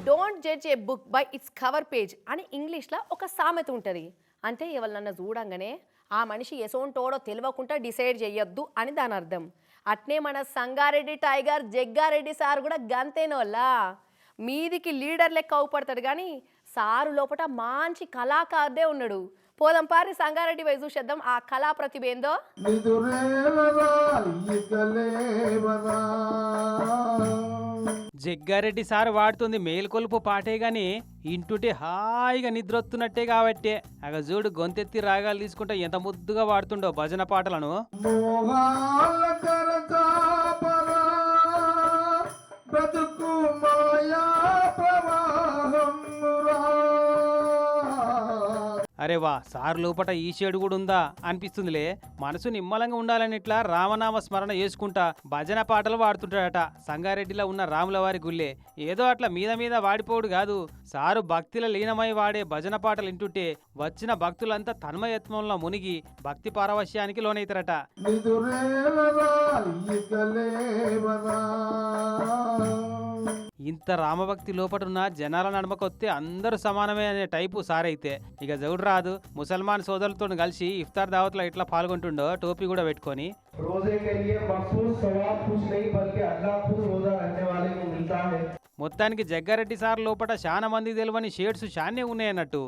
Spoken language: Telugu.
Don't judge A book by its cover page అని ఇంగ్లీష్లో ఒక సామెత ఉంటుంది. అంటే ఎవరినన్నా చూడంగానే ఆ మనిషి ఎసోంటోడో తెలియకుండా డిసైడ్ చేయొద్దు అని దాని అర్థం. అట్నే మన సంగారెడ్డి టైగర్ జగ్గారెడ్డి సార్ కూడా గంతేనోళ్ళ మీదికి లీడర్ లెక్క అవుపడతాడు, కానీ సారు లోపల మంచి కళాకారుడే ఉన్నాడు. పోదాం పారి సంగారెడ్డి వైపు చూసేద్దాం ఆ కళా ప్రతిభ ఏందో. జగ్గారెడ్డి సార్ వాడుతుంది మేల్కొలుపు పాటే గాని ఇంటుంటే హాయిగా నిద్రొస్తున్నట్టే కాబట్టే. అగ చూడు గొంతెత్తి రాగాలు తీసుకుంటే ఎంత ముద్దుగా వాడుతుండో భజన పాటలను. అరే వా, సార్ లోపట ఈ షేడు కూడా ఉందా అనిపిస్తుందిలే. మనసు నిమ్మలంగా ఉండాలని ఇట్లా రామనామ స్మరణ చేసుకుంటా భజన పాటలు వాడుతుంటాడట. సంగారెడ్డిలో ఉన్న రాములవారి గుళ్ళే ఏదో అట్లా మీద మీద వాడిపోడు కాదు. సారు భక్తిలో లీనమై వాడే భజన పాటలు వింటుంటే వచ్చిన భక్తులంతా తన్మయత్వంలో మునిగి భక్తి పారవశ్యానికి లోనైతారట. ఇంత రామభక్తి లోపటున్న జనాల నడమకొస్తే అందరూ సమానమే అనే టైపు సారైతే ఇక జవుడు రాదు. ముసల్మాన్ సోదరులతో కలిసి ఇఫ్తార్ దావత్లో ఇట్లా పాల్గొంటుండో టోపీ కూడా పెట్టుకొని. మొత్తానికి జగ్గారెడ్డి సార్ లోపల చాలా మంది తెలియని షేడ్స్ చానే ఉన్నాయన్నట్టు.